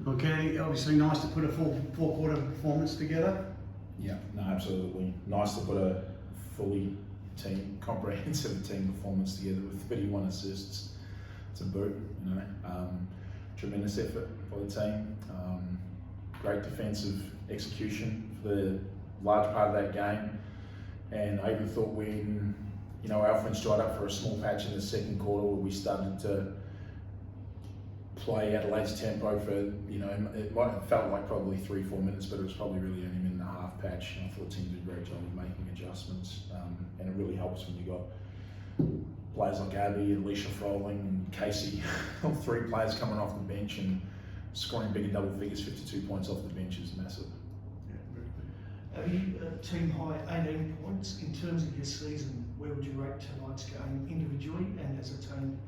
Okay, obviously nice to put a full four-quarter performance together. Yeah, no, absolutely. Nice to put a fully comprehensive team performance together with 31 assists to boot. Tremendous effort for the team. Great defensive execution for the large part of that game. And I even thought when our offense dried up for a small patch in the second quarter, where we started to play Adelaide's tempo for, it might have felt like probably 3-4 minutes, but it was probably really only a minute and a half patch. And I thought the team did a great job of making adjustments. And it really helps when you got players like Abby, Alicia Froling, and Casey, all three players coming off the bench and scoring big in double figures. 52 points off the bench is massive. Yeah, very good. Abby, team high 18 points. In terms of your season, where would you rate tonight's game individually and as a team?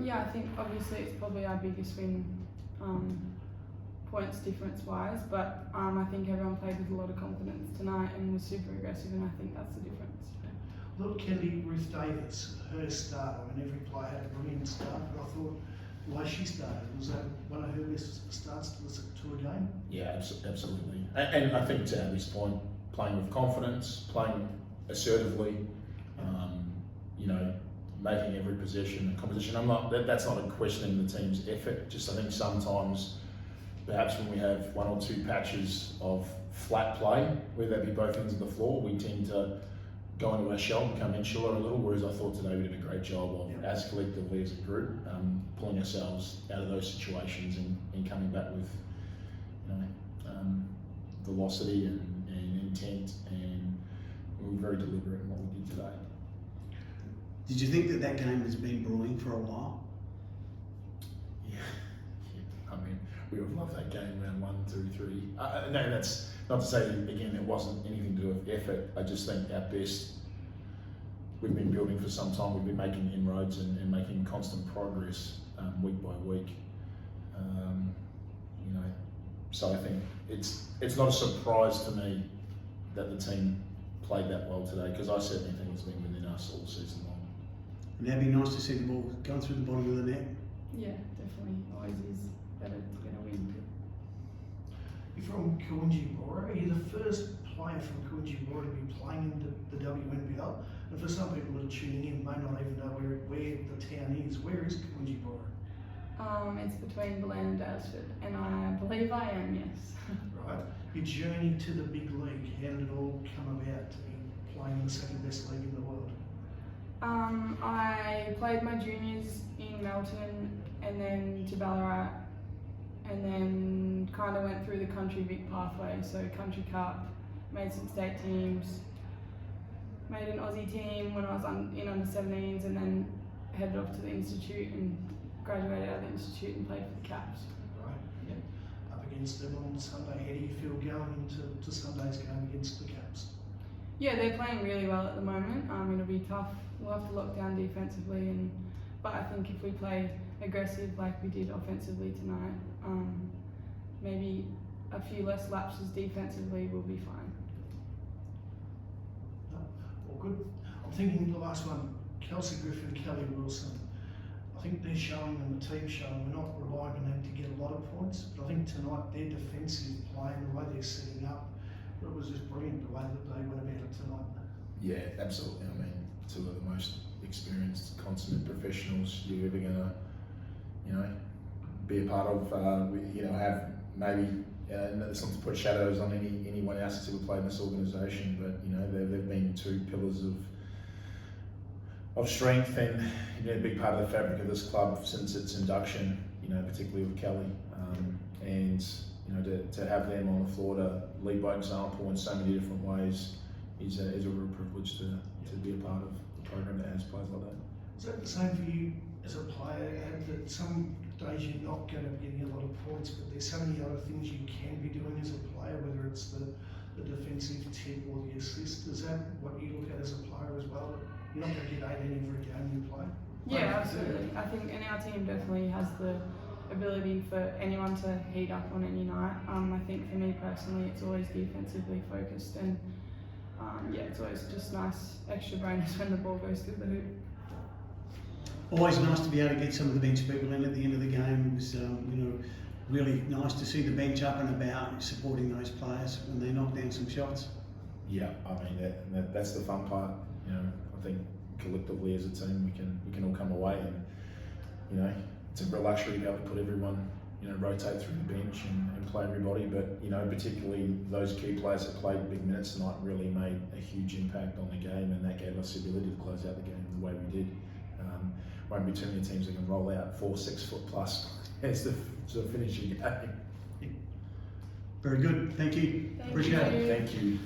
Yeah, I think obviously it's probably our biggest win, points difference wise, but I think everyone played with a lot of confidence tonight and was super aggressive, and I think that's the difference. Look, Kelly, Ruth Davis, her start. I mean, every player had a brilliant start, but I thought the way she started, was that one of her best starts to a game? Yeah, absolutely. And I think to Abby's point, playing with confidence, playing assertively, making every possession a competition. That's not a question in the team's effort. Just I think sometimes, perhaps when we have one or two patches of flat play, whether that be both ends of the floor, we tend to go into our shell, become insular a little, whereas I thought today we did a great job of, as collectively as a group, pulling ourselves out of those situations and coming back with velocity and intent, and we were very deliberate in what we did today. Did you think that game has been brewing for a while? Yeah. I mean, we would have loved that game round 1, 2, 3. No, that's not to say, again, it wasn't anything to do with effort. I just think at best, we've been building for some time. We've been making inroads and making constant progress week by week. So I think it's not a surprise to me that the team played that well today, because I certainly think it's been within us all season long. And that'd be nice to see the ball going through the bottom of the net. Yeah, definitely. Always is better to get a win. You're from Bora. You're the first player from Bora to be playing in the WNBL. And for some people that are tuning in, may not even know where the town is. Where is Bora? It's between Belen and Daylesford, and I believe I am, yes. Right. Your journey to the big league, how did it all come about to be playing in the second best league in the world? I played my juniors in Melton and then to Ballarat, and then kind of went through the country Vic pathway, so country cup, made some state teams, made an Aussie team when I was in under 17s, and then headed off to the institute and graduated out of the institute and played for the Caps. Right. Yep. Up against them on Sunday. How do you feel going into Sunday's game against the Caps? Yeah, they're playing really well at the moment. It'll be tough. We'll have to lock down defensively, but I think if we play aggressive like we did offensively tonight, maybe a few less lapses defensively, we'll be fine. All good. I'm thinking the last one, Kelsey Griffin, Kelly Wilson. I think they're showing, and the team's showing, we're not relying on them to get a lot of points, but I think tonight their defensive play and the way they're setting up, it was just brilliant the way that they went about it tonight. Yeah, absolutely. I mean, two of the most experienced, consummate professionals you're ever going to, be a part of. Have maybe, it's not to put shadows on anyone else that's ever played in this organisation, but they've been two pillars of strength and a big part of the fabric of this club since its induction. Particularly with Kelly, and to have them on the floor to lead by example in so many different ways is a real privilege to be a part of the program that has players like that. Is that the same for you as a player? That some days you're not going to be getting a lot of points, but there's so many other things you can be doing as a player, whether it's the defensive tip or the assist. Is that what you look at as a player as well? You're not going to get 18 every game you play? Yeah, absolutely. I think, and our team definitely has the ability for anyone to heat up on any night. I think for me personally, it's always defensively focused, and it's always just nice extra bonus when the ball goes through the hoop. Always nice to be able to get some of the bench people in at the end of the game. It was, really nice to see the bench up and about supporting those players when they knock down some shots. Yeah, I mean that's the fun part. You know, I think collectively as a team we can all come away, and you know it's a real luxury to be able to put everyone, you know, rotate through the bench and play everybody. But you know, particularly those key players that played big minutes tonight really made a huge impact on the game, and that gave us the ability to close out the game the way we did. Won't be too many teams that can roll out 4 6 foot plus as the finishing game. Very good. Thank you. Thank Appreciate it. you. Thank you.